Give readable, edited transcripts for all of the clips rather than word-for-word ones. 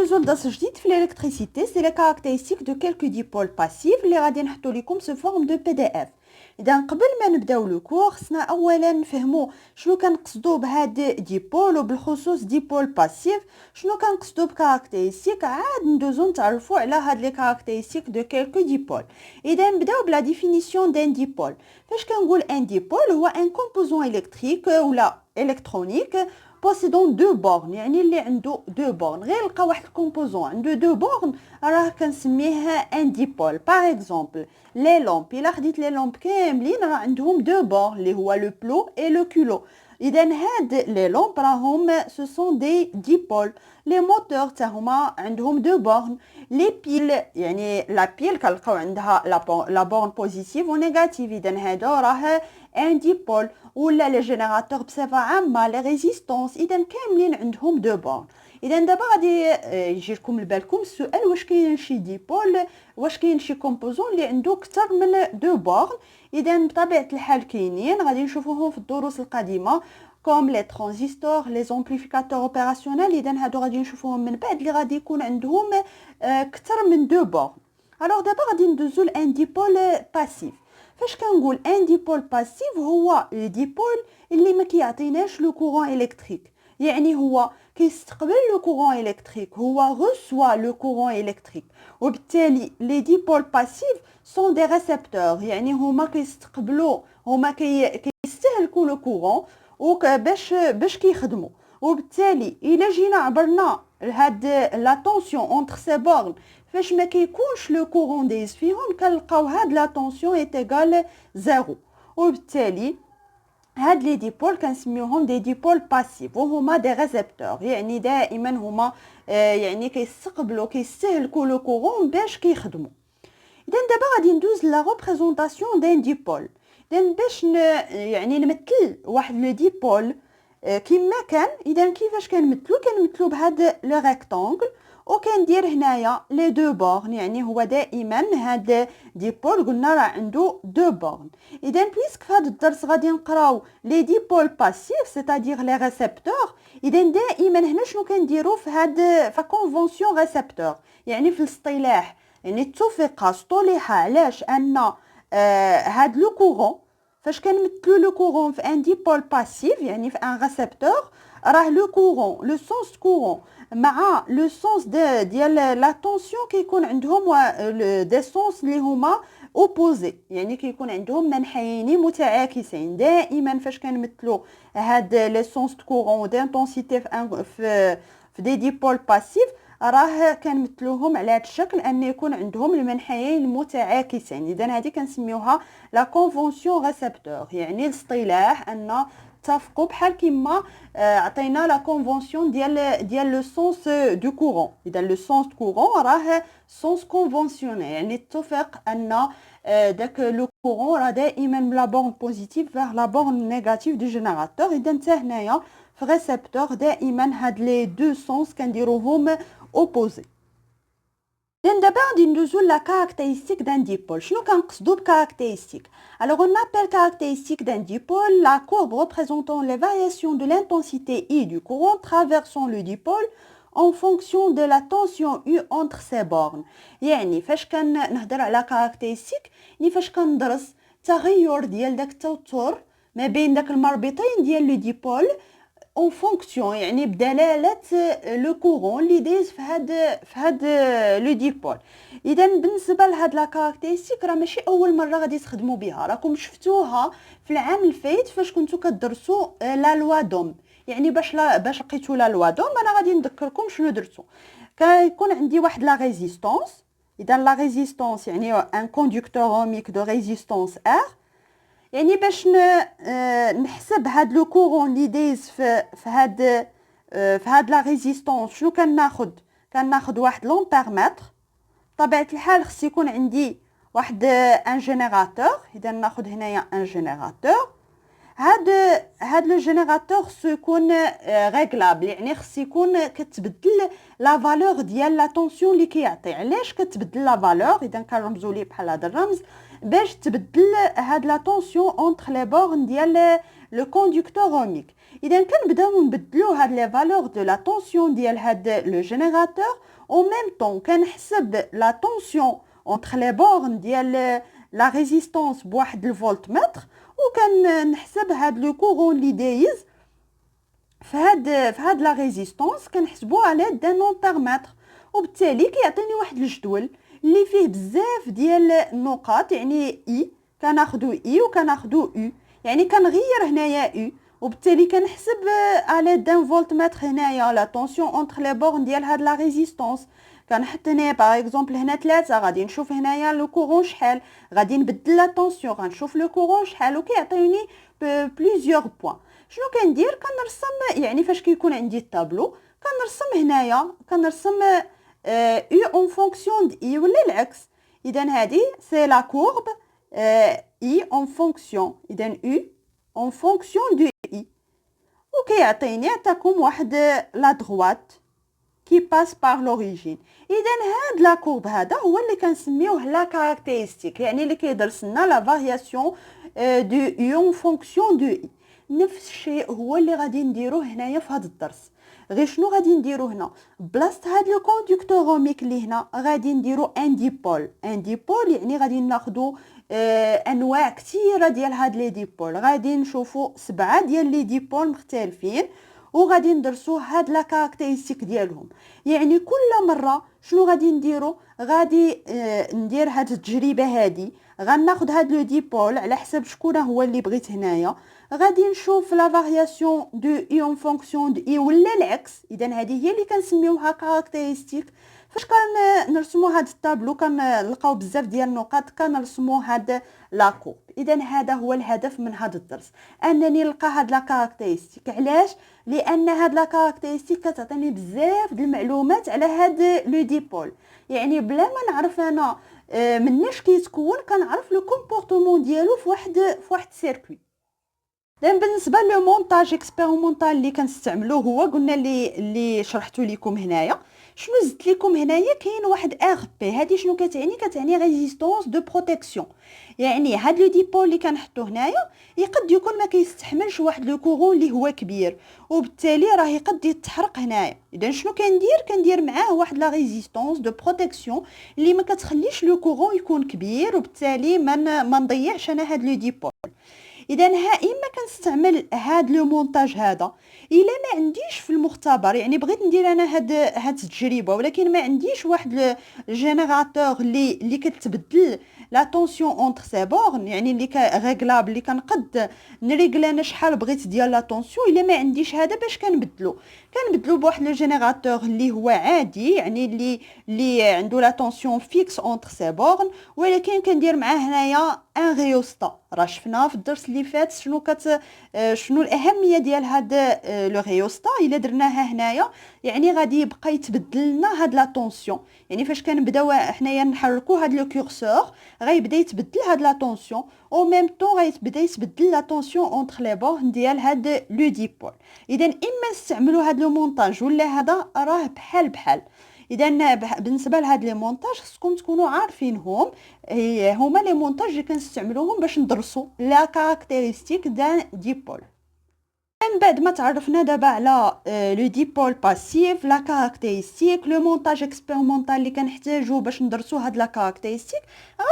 ندوزو لدرس جديد في الالكتريسيتي. سي لي كاركتيرستيك دو كالكو ديبول باسيف اللي غادي نحطو لكم سو فورم دو بي دي اف. اذا قبل ما نبداو لو كور خصنا اولا نفهمو شنو كنقصدو بهاد ديبول وبالخصوص ديبول باسيف. شنو كنقصدو بكاركتيرستيك؟ عاد ندوزو نتعرفو على هاد لي كاركتيرستيك دو كالكو ديبول. اذا نبداو بلا ديفينيسيون دان ديبول. فاش كنقول ان ديبول هو ان كومبوزون الكتريك ولا الكترونيك possédant deux bornes، يعني اللي عنده دو بورن. غير لقى واحد الكومبوزون عنده دو بورن راه كنسميه ان ديبول. باغ اكزومبل لي لامب، الا خديت لي لامب كاملين راه عندهم دو بورن اللي هو لو بلو اي لو كولو. اذا هاد لي لامب راهم سو سون دي ديبول. لي موتور حتى هما عندهم دو بورن. لي بيل يعني لا بيل كنلقاو عندها لا بورن بوزيتيف و نيجاتيف، اذا هادو راه ان ديبول. ولا لي جينيراتور بصفه عامه لي ريزيستونس، اذا كاملين عندهم دو بورن. اذا دابا غادي يجي لكم لبالكم السؤال، واش كاين شي ديبول، واش كاين شي كومبوزون اللي عنده اكثر من دو بورن؟ اذا بطبيعه الحال كاينين، غادي نشوفوهم في الدروس القادمه كوم لي ترانزستور لي زامبليفيكاتور اوبيراسيونيل. اذا هادو غادي نشوفوهم من بعد اللي غادي يكون عندهم اكثر من دو بورن. الوغ دابا غادي ندوزو لان ديبول باسيف. فاش كنقول ان ديبول باسيف هو الديبول اللي ما كيعطيناش لو كورون الكتريك، يعني هو كيستقبل لو كورون الكتريك، هو غوسوا لو كورون الكتريك. وبالتالي لي ديبول باسيف سون دي ريسبتور، يعني هما كيستقبلوا، هما كيستهلكوا لو كورون باش كيخدموا. وبالتالي الا جينا عبرنا هاد لا طونسيون اونتر سي بورن، فاش ما كيكونش لو كورون دايز فيهم كنلقاو هاد لا طونسيون ايتيغال زيرو. وبالتالي هاد لي ديبول كنسميوهم دي ديبول باسيف، وهما دي ريسبتور، يعني دائما هما يعني كيستهلكوا لو كورون باش كيخدموا. اذا دابا غادي ندوز لا ريبريزونطاسيون دان ديبول. اذا باش يعني نمثل واحد لو ديبول كما كان، اذا كيفاش كنمثلو بهاد لو ريكتانغل، وكندير هنايا لي دو بورن، يعني هو دائما هاد ديبول قلنا راه عنده دو بورن. اذا بويسك في هذا الدرس غادي نقراو لي ديبول باسيف سيتادير لي ريسبتور. اذا دائما هنا شنو كنديرو في هاد كونفونسيون ريسبتور، يعني في الاصطلاح، يعني اصطلح علاش ان هاد لو كورون فاش كنمثلو لو كورون في ان ديبول باسيف، يعني في ان ريسبتور، راه لو كورون لو سونس كورون مع لو سونس ديال لا طونسيون كيكون عندهم دي سونس اللي هما اوبوزي، يعني كيكون عندهم منحيين متعاكسين. دائما فاش كنمثلو هاد لي سونس كورون دانتونسيتي في دي ديبول باسيف، راه كنمثلوهم على هذا الشكل، ان يكون عندهم المنحيين المتعاكسين. اذا هذه كنسميوها لا كونفونسيون ريسبتور، يعني الاصطلاح ان اتفقوا بحال كيما عطينا لا كونفونسيون ديال لو سونس دو كورون. اذا لو سونس كورون راه سونس كونفونسيونيل، يعني اتفق ان داك لو كورون راه دائما من لا بورن بوزيتيف فيغ لا بورن نيجاتيف دو جينيراتور. اذا حتى هنايا في ريسبتور دائما هاد لي دو سونس كنديروهم اوبوزي. دابا غادي ندوزو لا كاركتيرستيك دان ديبول. شنو كنقصدو بكاركتيرستيك؟ Alors on appelle caractéristique d'un dipôle la courbe représentant les variations de l'intensité I du courant traversant le dipôle en fonction de la tension U entre ses bornes. يعني فاش كنهضر على كاركتيرستيك، يعني فاش كندرس تغير ديال داك التوتر ما بين داك المربطين ديال لو ديبول اون فونكسيون، يعني بدلاله لو كورون اللي دايز في هاد لو ديبول. اذا بالنسبه لهاد لا كاركتيرستيك راه ماشي اول مره غادي تخدموا بها، راكم شفتوها في العام الفايت فاش كنتو كدرسوا لا لوا دوم. يعني باش لقيتوا لا لوا دوم انا غادي نذكركم شنو درتو. كيكون عندي واحد لا ريزيستونس، اذا لا ريزيستونس يعني ان كوندكتور اوميك دو ريزيستونس ار. يعني باش نحسب هاد لو كورون اللي دايز في هاد لا ريزيستونس، شنو كناخد واحد لومبيرمتر. بطبيعه الحال خص يكون عندي واحد ان جينيراتور. اذا ناخد هنايا ان جينيراتور. هاد لو جينيراتور خصو يكون ريغلابل، يعني خص يكون كتبدل لا فالور ديال لا طونسيون اللي كيعطي. علاش كتبدل لا فالور؟ اذا كنرمزوا ليه بحال هذا الرمز باش تبدل هاد لا طونسيون اونتر لي بورن ديال لو كوندكتور اوميك. اذا كنبداو نبدلو هاد لي فالور دو لا طونسيون ديال هاد لو جينيراتور او ميم طون كنحسب لا طونسيون اونتر لي بورن ديال لا ريزيستانس بواحد الفولتمتر وكنحسب هاد لو كورون اللي دايز فهاد لا ريزيستانس كنحسبوها على دان امبيرمتر وبالتالي كيعطيني واحد الجدول اللي فيه بزاف ديال النقاط يعني اي كناخذوا اي وكناخذوا او يعني كنغير هنايا او وبالتالي كنحسب على دان فولتمتر هنايا لا طونسيون اونتر لي بورن ديال هاد لا ريزيستانس كنحط هنا باغ اكزومبل هنا 3 غادي نشوف هنايا لو كورون شحال غادي نبدل لا طونسيون غنشوف لو كورون شحال وكيعطيني بليزيور بوين. شنو كندير كنرسم يعني فاش كيكون عندي الطابلو كنرسم هنايا كنرسم او اون فونكسيون د اي ولا العكس. اذا هذه سي لا كورب اي اون فونكسيون اذا او اون فونكسيون دو اي وكيعطيني عطاكم واحد لا دروات كي باس بار لوريجين. اذا هاد لا كورب هذا هو اللي كنسميوه لا كاركتيرستيك يعني اللي كيدرس لنا لا فارياسيون دو اون فونكسيون دو اي. نفس الشيء هو اللي غادي نديروه هنايا في هذا الدرس. غير شنو غادي نديرو هنا بلاصه هاد لو كوندكتوروميك اللي هنا غادي نديرو ان ديبول. ان ديبول يعني غادي ناخذو انواع كثيره ديال هاد لي ديبول غادي نشوفو 7 ديال لي ديبول مختلفين وغادي ندرسو هاد لا كاركتيرستيك ديالهم. يعني كل مره شنو غادي نديرو غادي ندير هاد التجربه هادي غناخذ هاد لو ديبول على حسب شكون هو اللي بغيت هنايا غادي نشوف لا فارياسيون دو اي اون فونكسيون دو اي ولا العكس. اذا هذه هي اللي كنسميوها كاركتيرستيك. فاش كنرسموا هاد الطابلو كنلقاو بزاف ديال النقاط كنرسموا هاد لا كورب. اذا هذا هو الهدف من هذا الدرس انني نلقى هاد لا كاركتيرستيك. علاش؟ لان هاد لا كاركتيرستيك كتعطيني بزاف د المعلومات على هاد لو ديبول يعني بلا ما نعرف انا مناش كيتكون كنعرف لو كومبورطمون ديالو في واحد سيركوي. بالنسبه لو مونتاج اكسبيريمونطال اللي كنستعملوه هو قلنا اللي شرحته لكم هنايا. شنو زدت لكم هنايا كاين واحد ار بي. هذه شنو كتعني ريزيستانس دو بروتيكسيون. يعني هاد لو ديبول اللي كنحطو هنايا يقد يكون ما كيستحملش واحد لو كورون اللي هو كبير وبالتالي راه يقد يتحرق هنايا. اذا شنو كندير معاه واحد لا ريزيستانس دو بروتيكسيون اللي ما كتخليش لو كورون يكون كبير وبالتالي ما نضيعش انا هاد لو ديبول. اذا اما كنستعمل هاد لو مونتاج هذا الا ما عنديش في المختبر يعني بغيت ندير انا هاد التجربه ولكن ما عنديش واحد الجينيراتور اللي كتبدل لا طونسيون اونتر سي بورن يعني اللي ريغلابل اللي كنقد نريغل انا شحال بغيت ديال لا طونسيون. الا ما عنديش هذا باش كنبدلو بواحد لو جينيراتور اللي هو عادي يعني اللي عنده لا طونسيون فيكس اونتر سي بورن ولكن كندير معاه هنايا ان ريوستا. راه شفنا في الدرس اللي فات شنو الاهميه ديال هاد لو ريوستا. الا درناها هنايا يعني غادي يبقى يتبدل لنا هاد لا طونسيون يعني فاش كنبداو حنايا نحركوا هاد لو كورسور غيبدا يتبدل هاد لا طونسيون او ميم طون غيبدا يتبدل لا طونسيون اونتر لي بورن ديال هاد لو ديبول. اذا اما نستعملوا هاد لو مونتاج ولا هذا راه بحال. اذا بالنسبه لهاد لي مونتاج خصكم تكونوا عارفينهم هما لي مونتاج اللي كنستعملوهم باش ندرسوا لا كاركتيرستيك دان ديبول. من بعد ما تعرفنا دابا على لو ديبول باسيف لا كاركتيرستيك لو مونتاج اكسبيريمونطال اللي كنحتاجو باش ندرسوا هاد لا كاركتيرستيك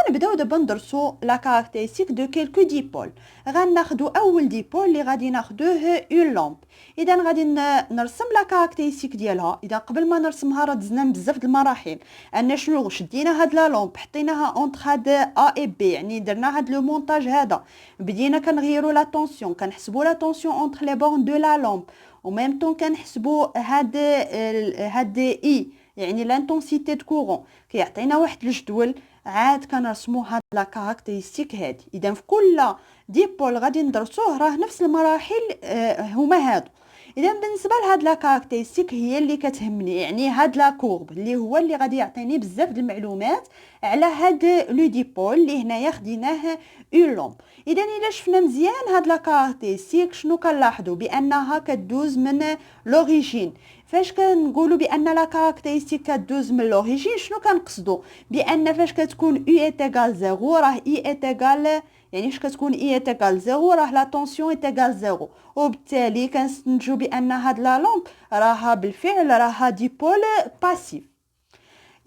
غنبداو دابا ندرسوا لا كاركتيرستيك دو كيلكو ديبول. غناخذوا اول ديبول اللي غادي ناخذوه اون لامب. اذا غادي نرسم لا كاركتيرستيك ديالها. اذا قبل ما نرسمها راه دزنا بزاف د المراحل ان شنو شدينا هاد لا لامب حطيناها اونتر هاد ا اي بي يعني درنا هاد لو مونتاج هذا بدينا كنغيروا لا طونسيون كنحسبوا لا طونسيون اونتر لي بورن دو لا لامب و ميم طون كنحسبوا هاد اي يعني لانتونسيتي دو كورون كيعطينا واحد الجدول عاد كنرسموا هاد لا كاركتيرستيك هادي. اذا في كل ديبول غادي ندرسوه راه نفس المراحل هما هادو. اذا بالنسبه لهاد لا كاركتيرستيك هي اللي كتهمني يعني هاد لا كورب اللي هو اللي غادي يعطيني بزاف د المعلومات على هاد لو ديبول اللي هنايا خديناه اون لومب. اذا شفنا مزيان هاد لا كاركتيرستيك شنو كنلاحظوا بانها كدوز من لوريجين. فاش كنقولوا بان لا كاركتيرستيك كدوز من لوريجين شنو كنقصدوا بان فاش كتكون اي ايتيغال 0 راه اي ايتيغال يعني اش كتكون اي ايتيغال زيرو راه لا طونسيون ايتيغال زيرو، وبالتالي كنستنتجو بان هاد لا لامب راها بالفعل راها ديبول باسيف.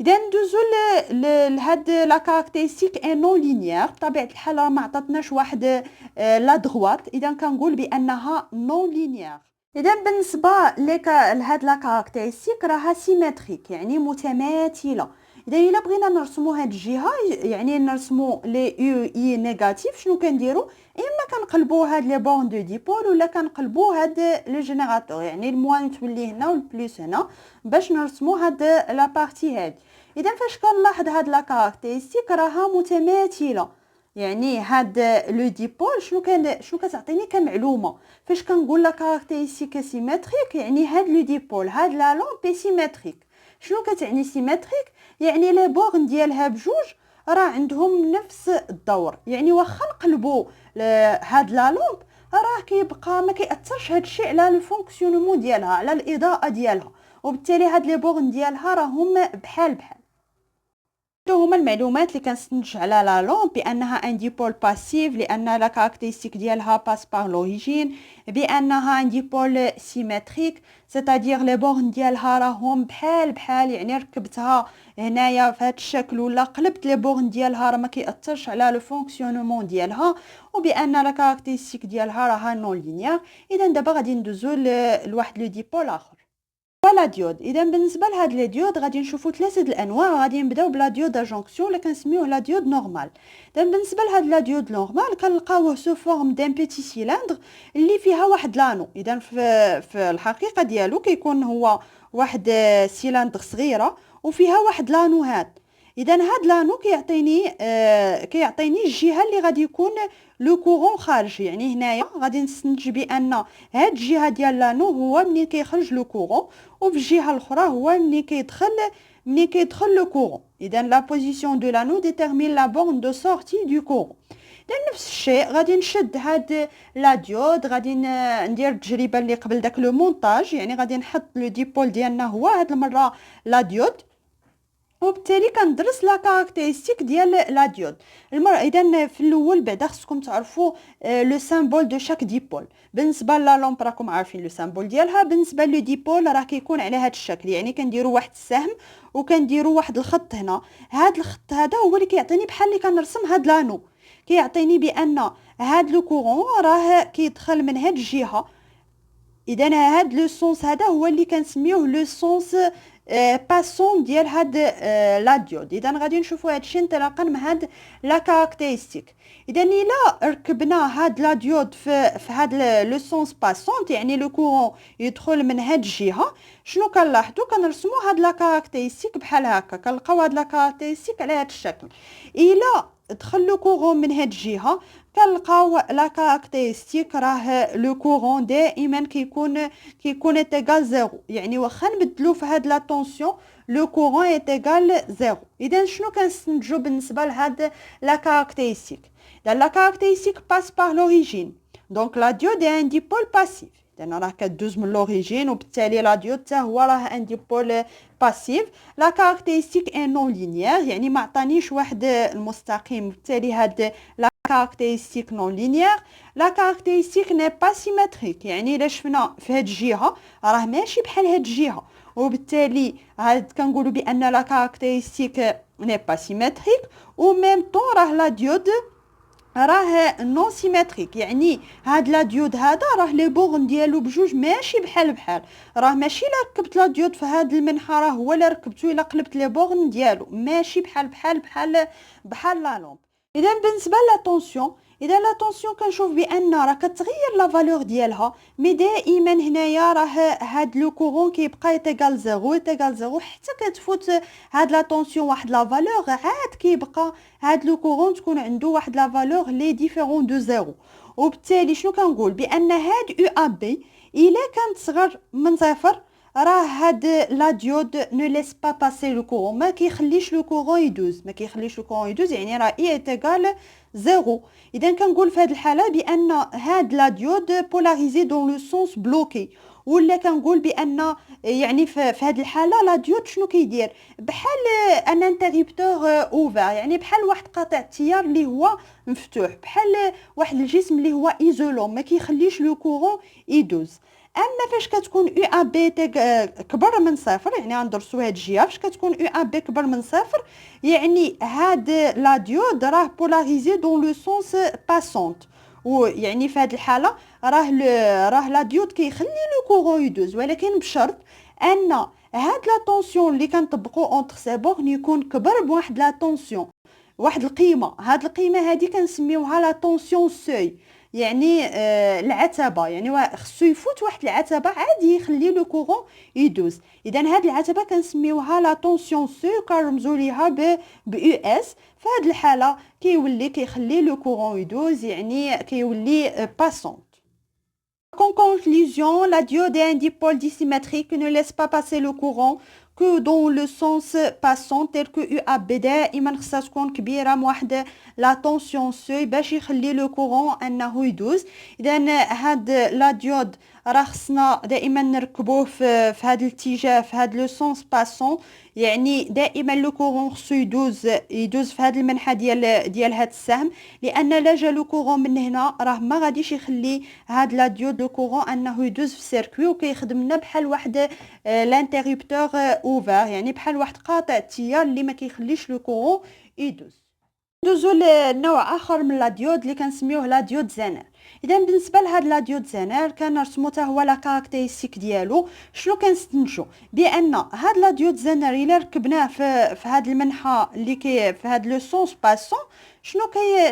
اذا ندوزو لهاد لا كاركتيرستيك اي نون لينيير، بطبيعه الحال راه ما عطاتناش واحد لا دغوات، اذا كنقول بانها نون لينيير. اذا بالنسبه لهاد لا كاركتيرستيك راها سيمتريك يعني متماثله. اذا الا بغينا نرسمو هاد الجهه يعني نرسمو لي يو اي نيجاتيف، شنو كنديرو؟ اما كنقلبو هاد لي بون دو ديبول ولا كنقلبو هاد لو جينيراتور، يعني الموان تولي هنا والبلوس هنا باش نرسمو هاد لا بارتي هادي. اذا فاش كنلاحظ هاد لا كاركتيرستيك راها متماثله، يعني هاد لو ديبول شنو كتعطيني كمعلومه فاش كنقول لا كاركتيرستيك سيمتريك، يعني هاد لو ديبول هاد لا لامب سيمتريك. شنو كتعني سيمتريك؟ يعني لي بورن ديالها بجوج راه عندهم نفس الدور، يعني واخا نقلبوا هاد لا لامب راه كيبقى ما كيأثرش هاد الشيء على لو فونكسيونمون ديالها، على الاضاءه ديالها، وبالتالي هاد لي بورن ديالها راهم بحال بحال. هما المعلومات اللي كنستنتج على لا لامب بانها ان ديبول باسيف، لان لا كاركتيرستيك ديالها باس بار لوريجين، بانها ان ديبول سيمتريك سيتادير لي بورن ديالها راهم بحال بحال، يعني ركبتها هنايا في هذا الشكل ولا قلبت لي بورن ديالها راه ما كيأثرش على لو فونكسيونمون ديالها، وبان لا كاركتيرستيك ديالها راها نون لينيير. اذا دابا غادي ندوزو لواحد لو ديبول اخر، ولا ديود. اذا بالنسبه لهاد لي ديود غادي نشوفوا ثلاثه الانواع، غادي نبداو بلا ديود جونكسيون اللي كنسميوه لا ديود نورمال. اذا بالنسبه لهاد لا ديود نورمال كنلقاوه سو فورم دان بيتي سيلندر اللي فيها واحد لانو. اذا في الحقيقه ديالو كيكون هو واحد سيلندر صغيره وفيها واحد لانو هاد. اذا هاد لانو كيعطيني الجهه اللي غادي يكون لو كورون خارج، يعني هنايا غادي نستنتج بان هاد الجهه ديال لانو هو منين كيخرج لو كورون، وفي الجهه الاخرى هو منين كيدخل لو كورون. اذا لا بوزيسيون دو لانو ديتيرمين لا بورن دو سورتي دو كورون. نفس الشيء غادي نشد هاد لا ديود، غادي ندير التجربه اللي قبل داك لو مونتاج، يعني غادي نحط لو ديبول ديالنا هو هاد المره لا ديود، وبالتالي كندرس لا كاركتيرستيك ديال لا ديود. اذا في الاول بعدا خصكم تعرفوا لو سامبول دو شاك ديبول. بالنسبه لا لامب راكم عارفين لو سامبول ديالها، بالنسبه لو ديبول راه كيكون على هذا الشكل، يعني كنديروا واحد السهم وكنديروا واحد الخط هنا. هذا الخط هذا هو اللي كيعطيني بحال اللي كنرسم هاد لانو، كيعطيني بان هاد لو كورون راه كيدخل من هاد الجهه. اذا هاد لو سونس هذا هو اللي كنسميوه لو سونس باسون ديال هاد لا ديود. اذا غادي نشوفوا هادشي انطلاقا من هاد لا كاركتيرستيك. اذا الا ركبنا هاد لا ديود في هاد لو سونس باسونت، يعني لو كورون يدخل من هاد الجهه، شنو كنلاحظوا؟ كنرسموا هاد لا كاركتيرستيك بحال هكا، كنلقاو هاد لا كاركتيرستيك على هاد الشكل. الا دخل لو كورون من هاد الجهه كنلقاو لا كاركتيرستيك راه لو كورون دائما كيكون ايتيغال زيرو، يعني واخا نبدلو في هاد لا طونسيون لو كورون ايتيغال زيرو. اذا شنو كنستنتجو بالنسبه لهاد لا كاركتيرستيك؟ لا كاركتيرستيك باس بار لوريجين، دونك لا ديود اي ان ديبول باسيف، لان راه كدوز من لوريجين وبالتالي لا ديود حتى هو راه ان ديبول باسيف. لا كاركتيرستيك ان نون لينيير، يعني ما عطانيش واحد المستقيم، بالتالي هاد لا كاركتيرستيك نون لينيير. لا كاركتيرستيك ني با سيمتريك، يعني الا شفنا في هاد الجهه راه ماشي بحال هاد الجهه، وبالتالي هاد كنقولوا بان لا كاركتيرستيك ني با سيمتريك. و ميم طون راه لا ديود راه نون سيمتريك، يعني هاد لا ديود هذا راه لي بورن ديالو بجوج ماشي بحال بحال، راه ماشي لا ركبت لا ديود في هاد المنحى راه هو لا ركبتو الا قلبت لي بورن ديالو ماشي بحال لا لومب. اذا بالنسبه لا طونسيون، اذا لا طونسيون كنشوف بان راه كتغير لا فالور ديالها، مي دائما هنايا راه هاد لو كورون كيبقى ايتيغال زيرو حتى كتفوت هاد لا طونسيون واحد لا فالور، عاد كيبقى هاد لو كورون تكون عنده واحد لا فالور لي ديفيرون دو زيرو. وبالتالي شنو كنقول؟ بان هاد او ا بي الا كانت صغر من صفر راه هاد لا ديود نو ليس با باسي لو كورون، ما كيخليش لو كورون يدوز، يعني راه اي ايتيغال زيرو. اذا كنقول في هاد الحاله بان هاد لا ديود بولاريزي دون لو سونس بلوكي، ولا كنقول بان يعني في هذه الحاله لا ديود شنو كيدير بحال ان انتريبتور اوفر، يعني بحال واحد قاطع التيار اللي هو مفتوح، بحال واحد الجسم اللي هو ايزولون ما كيخليش لو كورون يدوز. اما فاش كتكون او ا بي كبر من صفر، يعني غندرسوا هاد الجهه، فاش كتكون او ا بي كبر من صفر يعني هاد لا ديود راه بولاريزي دون لو سونس باسونت، ويعني في هاد الحاله راه لا ديود كيخلي لو كورون يدوز، ولكن بشرط ان هاد لا طونسيون اللي كنطبقوا اونتر سي بورن يكون كبر بواحد لا طونسيون، واحد القيمه. هاد القيمه هادي كنسميوها لا طونسيون سوي، يعني العتبه، يعني خصو يفوت واحد العتبه عادي يخلي لو كورون يدوز. اذا هاد العتبه كنسميوها لا طونسيون سوي، كنرمزوا ليها ب يو اس. في هاد الحاله كيولي كيخلي لو كورون يدوز، يعني كيولي باسون. En conclusion, la diode est un dipôle dissymétrique qui ne laisse pas passer le courant que dans le sens passant tel que UAB. دائما خصها تكون كبيره بواحد لا طونسيون سوي باش يخلي لو كورون انه يدوز. اذا هاد لا ديود راه خصنا دائما نركبوه في هذا الاتجاه، في هذا لو سونس باسون، يعني دائما لو كورون خصو يدوز في هذا المنحى ديال هذا السهم، لان لا جا لو كورون من هنا راه ما غاديش يخلي هاد لا ديود لو كورون انه يدوز في السيركوي، وكيخدم لنا بحال واحد لانتريبتور اوفر، يعني بحال واحد قاطع التيار اللي ما كيخليش لو كورون يدوز. ندوزو لنوع اخر من لا ديود اللي كنسميوه لا ديود زنر. اذا بالنسبه لهاد لا ديود زنر كنرسمو حتى هو لا كاركتيرستيك ديالو. شنو كنستنتجو؟ بان هاد لا ديود زنر الا ركبناه في هاد المنحى اللي في هاد لو سونس باسون،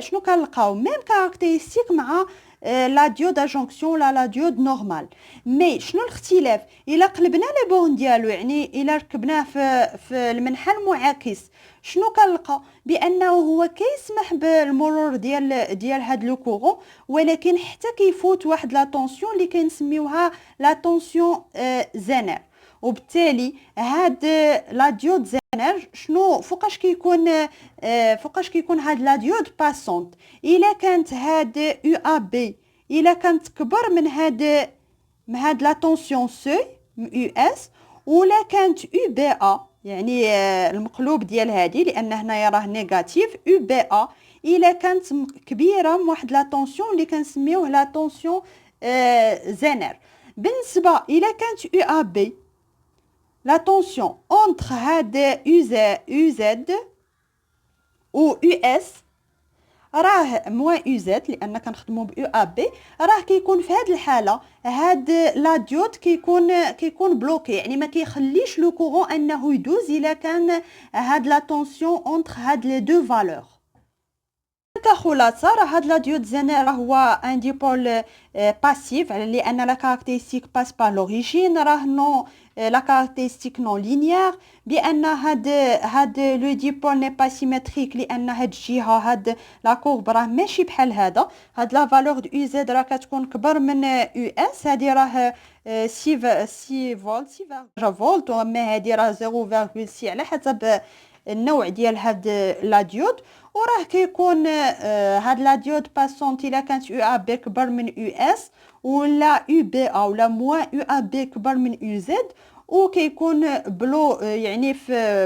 شنو كنلقاو ميم كاركتيرستيك مع لا ديود ا جونكسيون ولا لا ديود نورمال. مي شنو الاختلاف؟ الا قلبنا لي بورن ديالو، يعني الا ركبناه في المنحى المعاكس، شنو كنلقى؟ بانه هو كيسمح بالمرور ديال هاد لو كورون، ولكن حتى كيفوت واحد لا طونسيون اللي كنسميوها لا طونسيون زنر. وبالتالي هاد لا ديود زنر شنو فوقاش كيكون هاد لا ديود باسونت؟ الا كانت هاد يو ا بي الا كانت كبر من هاد لا طونسيون سوي يو اس، ولا كانت يو بي ا، يعني المقلوب ديال هادي، لان هنايا راه نيجاتيف يو بي ا، الا كانت كبيره من واحد لا طونسيون اللي كنسميوه لا طونسيون زنر. بالنسبه الا كانت يو ا بي لا طونسيون اونتر هاد يو زد و يو اس راه موان يو زد، لان كنخدموا ب يو ا بي، راه كيكون في هاد الحاله هاد لا ديود كيكون بلوكي، يعني ما كيخليش لو كورون انه يدوز الا كان هاد لا طونسيون اونتر هاد لي دو فالور. كخلاصه راه هاد لا ديود زنر هو ان ديبول باسيف، لان لا كاركتيرستيك باس با لوريجين، راه نو لا كاركتيرستيك نون لينيير، بان هاد لو ديبول ني با سيمتريك، لان هاد الجهه هاد لا كورب راه ماشي بحال هاد لا فالور دو يو زد راه كتكون كبر من يو اس، هادي راه 6 فولت 6 فولت، اما هادي راه 0.6 على حسب النوع ديال هاد لا ديود. وراه كيكون هاد لا ديود باسونت الا كانت يو ا بي كبر من يو اس، ولا يو بي ا ولا موان يو ا بي كبر من يو زد، وكيكون بلو يعني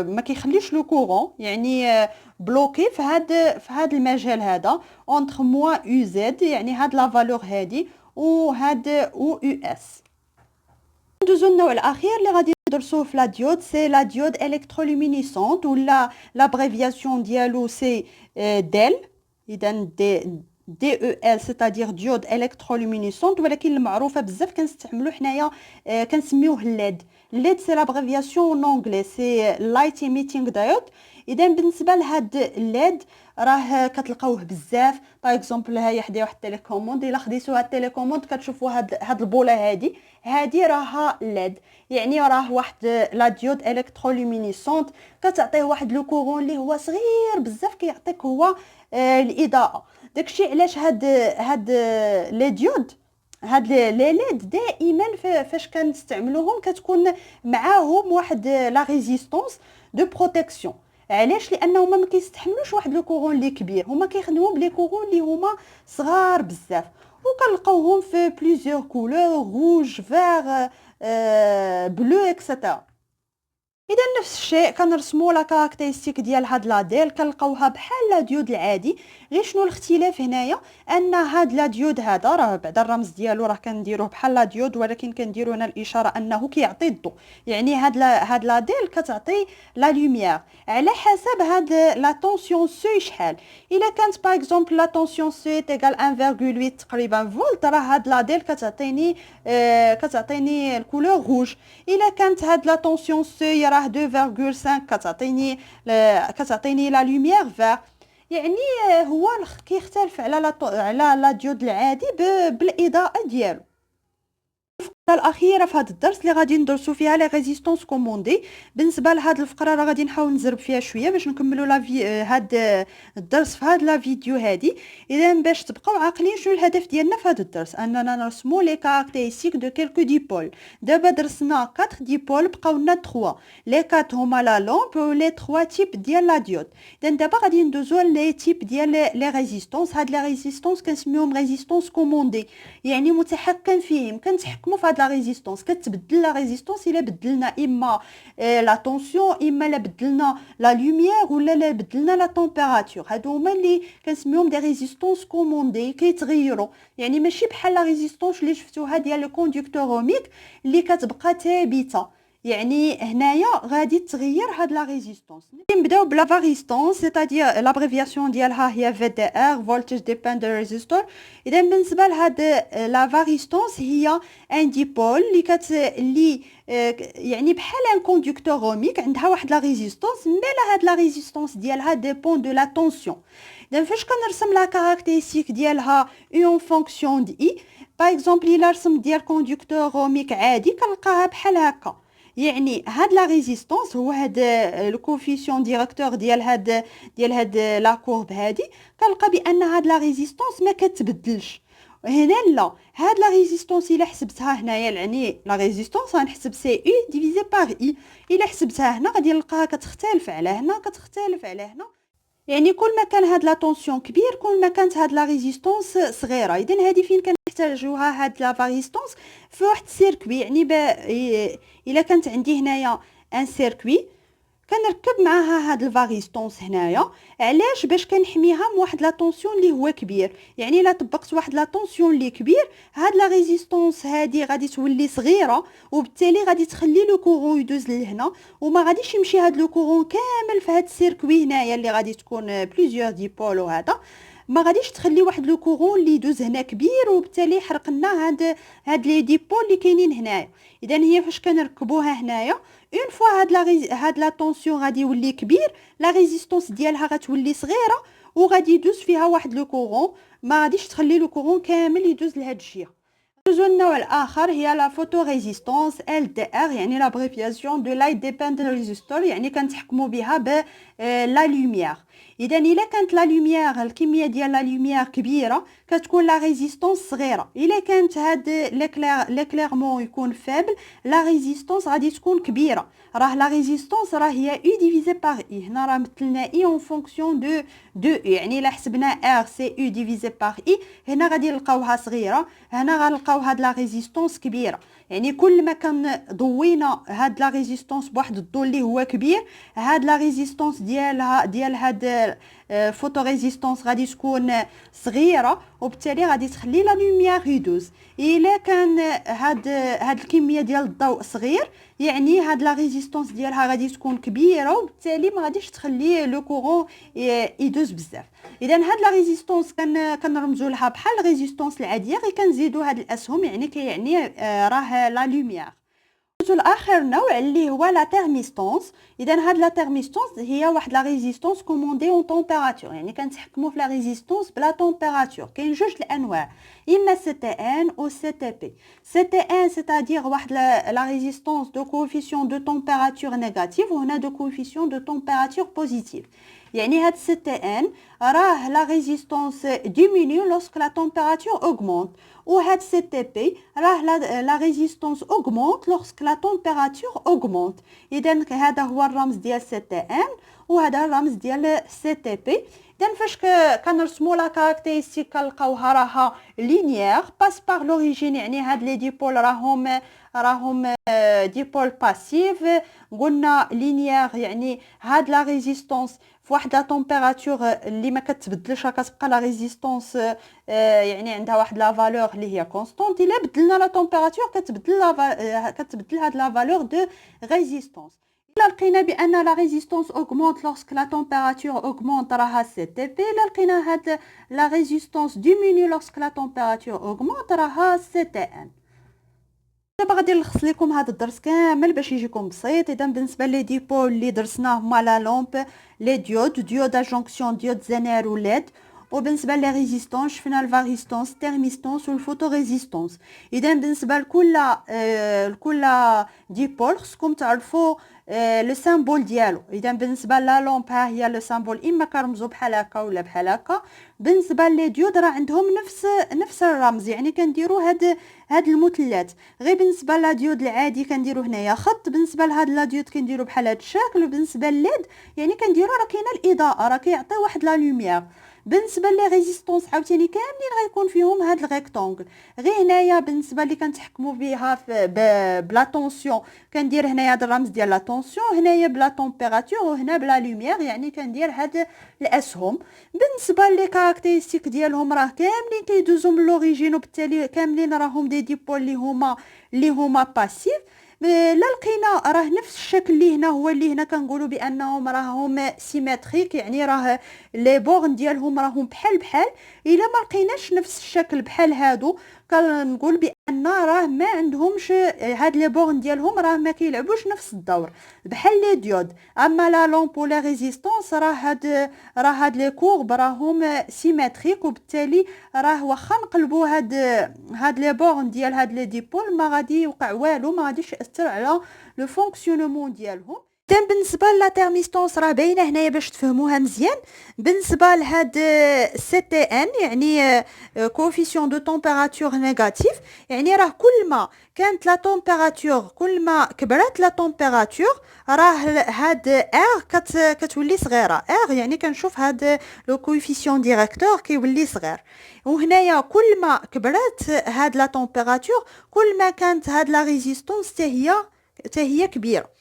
ما كيخليش لو كورون، يعني بلوكي في هاد المجال هذا اونتر موان يو زد، يعني هاد لا فالور هادي وهاد او يو اس. ندوزو النوع الاخير اللي غادي ندرسوه في لا ديود، سي لا ديود الكترولومينيسونت، ولا لابريفياسيون ديالو سي ديل. اذا دي او ال سيتادير ديود الكترولومينيسونت، ولكن المعروفه بزاف كنستعملو حنايا كنسميوه ليد. ليد سي لابريفياسيون اون انجلي سي لايت ايميتينغ دايود. اذا بالنسبه لهاد الليد راه كتلقاوه بزاف. باغ اكزومبل هيا حدايا واحد التليكوموند، الا خديتو هاد التليكوموند كتشوفوا هاد البوله هادي راها ليد، يعني راه واحد لا ديود الكترولومينيسونت كتعطيه واحد لو كورون اللي هو صغير بزاف، كيعطيك هو الاضاءه. داكشي علاش هاد لي ديود هاد لي ليد دائما فاش كنستعملوهم كتكون معاهم واحد لا ريزيستونس دو بروتيكسيون. علاش؟ لانهما ما كيستحملوش واحد لو كورون اللي كبير، هما كيخدموا بلي كورون اللي هما صغار بزاف، وكنلقاوهم في بليزيور كولور روج فيغ بلو اكسترا. اذا نفس الشيء كنرسموا لا كاركتيرستيك ديال هاد لا ديل كنلقاوها بحال لا ديود العادي، غير شنو الاختلاف هنايا ان هاد لا ديود هذا راه بعدا الرمز ديالو راه كنديروه بحال لا ديود، ولكن كنديروا هنا الاشاره انه كيعطي الضوء. يعني هاد لا ديل كتعطي لا لوميير على حسب هاد لا طونسيون سو شحال. الا كانت باغ اكزومبل لا طونسيون سو ايكال 1.8 تقريبا فولت، راه هاد لا ديل كتعطيني الكولور روج. الا كانت هاد لا طونسيون سو راه 2.5 كتعطيني لا لوميير فير. يعني هو كيختلف على لا ديود العادي بالاضاءه ديالو. الفقره الاخيره في هذا الدرس اللي غادي ندرسوا فيها لي ريزيستونس كوموندي. بالنسبه لهاد الفقره راه غادي نحاول نزرب فيها شويه باش نكملوا هاد الدرس في هاد لا فيديو هادي. اذا باش تبقاو عاقلين شنو الهدف ديالنا في هذا الدرس، اننا نرسموا لي كاركتيرستيك دو كيلكو ديبول. دابا درسنا 4 ديبول، بقاو لنا 3. لي 4 هما لا لامب و لي 3 تيب ديال لا ديود. اذا دابا غادي ندوزو لي تيب ديال لي ريزيستونس. هاد لي ريزيستونس كنسميوهم ريزيستونس كوموندي، يعني متحكم فيهم. كنتحكموا في هاد لا ريزيستونس، كتبدل لا ريزيستونس الا بدلنا اما لا طونسيون، اما لا بدلنا لا لوميير، ولا لا بدلنا لا تمبيراتور. هادو هما اللي كنسميوهم دي ريزيستونس كوموندي، كيتغيروا. يعني ماشي بحال لا ريزيستونس اللي شفتوها ديال لو كوندكتور اوميك اللي كتبقى ثابته. يعني هنايا غادي تغير هاد لا ريزيستونس. نبداو بلا فاريستونس، سيتادير لابريفياسيون ديالها هي في دي ار، فولتج ديبندنت ريزيستور. اذا بالنسبه لهاد لا فاريستونس هي ان ديبول اللي يعني بحال ان كوندكتور اوميك عندها واحد لا ريزيستونس، مي هاد لا ريزيستونس ديالها ديبون دو لا طونسيون. اذا فاش كنرسم لا كاركتيرستيك ديالها اون فونكسيون دي اي، باغ اكزومبل الا رسم ديال كوندكتور اوميك عادي كنلقاها بحال هكا. يعني هاد لا ريزيستونس هو هاد لو كوفيسيون ديريكتور ديال هاد لا كورب هادي، كنلقى بان هاد لا ريزيستونس ما كتبدلش. هنا لا، هاد لا ريزيستونس الا حسبتها هنايا، يعني لا ريزيستونس غنحسب سي اي ديفيزي بار اي. الا حسبتها هنا غادي نلقاها كتختلف على هنا، كتختلف على هنا. يعني كل ما كان هاد لا طونسيون كبير كل ما كانت هاد لا ريزيستونس صغيره. اذا هذه فين كنحتاجوها هاد لا ريزيستونس؟ في واحد السيركوي. يعني الا كانت عندي هنايا ان سيركوي كنركب معاها هاد الفاريستونس هنايا. علاش؟ باش كنحميها من واحد لا طونسيون اللي هو كبير. يعني الا طبقت واحد لا طونسيون اللي كبير، هاد لا ريزيستونس هادي غادي تولي صغيره، وبالتالي غادي تخلي لو كورون يدوز لهنا، وما غاديش يمشي هاد لو كورون كامل في هاد السيركوي هنايا اللي غادي تكون بليزيور ديبول. وهذا ما غاديش تخلي واحد لو كورون اللي يدوز هنا كبير، وبالتالي يحرق لنا هاد لي ديبول اللي كاينين هنايا. اذا هي فاش كنركبوها هنايا، اون فوا هاد لا طونسيون غادي يولي كبير، لا ريزيستونس ديالها غتولي صغيره، وغادي يدوز فيها واحد لو كورون، ما غاديش تخلي لو كورون كامل يدوز لهاد الجهه. النوع الاخر هي لا فوتو ريزيستونس ال دي ار، يعني لابريفياسيون دو لايت ديبندنت ريزيستور، يعني كنتحكموا بها ب لا لوميير. اذا الا كانت لا لوميير الكميه ديال لا لوميير كبيره كتكون لا ريزيستونس صغيره. الا كانت هاد ليكليرمون يكون فابل، لا ريزيستونس غادي تكون كبيره. راه لا ريزيستونس راه هي اي ديفيزي بار اي. هنا راه مثلنا اي اون فونكسيون دو اي، يعني الا حسبنا ار سي اي ديفيزي بار اي، هنا غادي نلقاوها صغيره، هنا غنلقاو هاد لا ريزيستونس كبيره. يعني كل ما كان ضوينا هاد لا ريزيستونس بواحد الضوء اللي هو كبير، هاد لا ريزيستونس ديال هاد فوتو ريزيستونس غادي تكون صغيره، وبالتالي غادي تخلي لا لوميير يدوز. الا كان هاد الكميه ديال الضوء صغير، يعني هاد لا ريزيستونس ديالها غادي تكون كبيره، وبالتالي ما غاديش تخلي لو كورون يدوز بزاف. اذا هاد لا ريزيستونس كنرمزوا لها بحال الريزيستونس العاديه، غير كنزيدوا هاد الاسهم، يعني راه لا لوميير. الاخر نوع اللي هو لا تيرميستونس. اذا هاد لا تيرميستونس هي واحد لا ريزيستونس كوموندي اون تمبيراتور، يعني كنتحكموا في لا ريزيستونس بلا تمبيراتور. كاين جوج الانواع، اما سي تي ان او سي تي بي. سي تي ان سيتادير واحد لا ريزيستونس دو كوفيسيون دو تمبيراتور نيجاتيف، وهنا دو كوفيسيون دو تمبيراتور بوزيتيف. يعني هاد سي تي ان راه لا ريزيستونس ديمينيو لوسك لا تمبيراتور اوغمونت، وهاد سي تي بي راه لا ريزيستونس اوغمونت لوسك لا تمبيراتور اوغمونت. اذا هذا هو الرمز ديال سي تي ان، وهذا الرمز ديال سي تي بي. اذا فاش كنرسموا لا كاركتيرستيك كنلقاوها راها لينيير باس بار لوريجين، يعني هاد لي ديبول راهم ديبول باسيف. قلنا لينيير يعني هاد لا ريزيستونس في واحد لا تمبيراتور اللي ما كتبدلش، كتبقى لا ريزيستونس يعني عندها واحد لا فالور اللي هي كونستانت. الا بدلنا لا تمبيراتور كتبدل هاد لا فالور دو ريزيستونس. الا لقينا بان لا ريزيستونس اوغمونت لورسك لا تمبيراتور اوغمونت راها سي تي بي. الا لقينا هاد لا ريزيستونس ديميني لورسك لا تمبيراتور اوغمونت راها سي تي ان. دابا غادي نلخص لكم هذا الدرس كامل باش يجيكم بسيط. اذا بالنسبه لي ديبول اللي درسناه هما لا لامب، لي ديود جونكسيون، ديود زنير وليد. وبالنسبه لي ريزيستونس شفنا الفاريستونس، تيرميستونس والفوتو ريزيستونس. اذا بالنسبه لكل ديبول خصكم تعرفوا لو سامبول ديالو. اذا بالنسبه لا لامب ها هي لو سامبول اما كرمزو بحال هكا ولا بحال هكا. بالنسبه لي ديود راه عندهم نفس الرمز، يعني كنديروا هاد المثلث. غير بالنسبه لا ديود العادي كنديروا هنايا خط، بالنسبه لهاد لا ديود كنديروا بحال هاد الشكل. وبالنسبه لليد يعني كنديروا راه كاينه الاضاءه، راه كيعطي واحد لا لوميير. بالنسبه لي ريزيستونس عاوتاني كاملين غيكون فيهم هاد الريكتانغل. غير هنايا بالنسبه اللي كنتحكموا بها بلا طونسيون كندير هنايا هاد الرمز ديال لا طونسيون، هنايا بلا تمبيراتور، وهنا بلا لوميير، يعني كندير هاد الاسهم. بالنسبه لي كاركتيرستيك ديالهم راه كاملين كيدوزو من لوريجين، وبالتالي كاملين راهم دي ديبول اللي هما باسيف. لا لقينا راه نفس الشكل اللي هنا هو اللي هنا كنقولوا بانهم راهم سيمتريك، يعني راه لي بورن ديالهم راهم بحال. الا ما لقيناش نفس الشكل بحال هادو كنقول بان راه ما عندهمش هاد لي بورن ديالهم راه ما كيلعبوش نفس الدور بحال لي ديود. اما لا لامب ولا ريزيستونس راه هاد لي كورب راهم سيمتريك، وبالتالي راه واخا نقلبوا هاد لي بورن ديال هاد لي ديبول ما غادي يوقع والو، ما غاديش ياثر على لو فونكسيونمون ديالهم. اذا بالنسبه لا تيرميستونس راه باينه هنايا باش تفهموها مزيان. بالنسبه لهاد سي تي ان يعني كوفيسيون دو تمبيراتور نيجاتيف، يعني راه كل ما كانت لا تمبيراتور كل ما كبرت لا تمبيراتور راه هاد ار كتولي صغيره. ار يعني كنشوف هاد لو كوفيسيون ديريكتور كيولي صغير. وهنايا كل ما كبرت هاد لا تمبيراتور كل ما كانت هاد لا ريزيستونس حتى هي كبيره.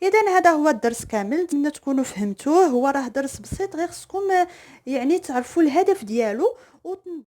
اذا هذا هو الدرس كامل، نتمنى تكونوا فهمتوه. هو راه درس بسيط، غير خصكم يعني تعرفوا الهدف ديالو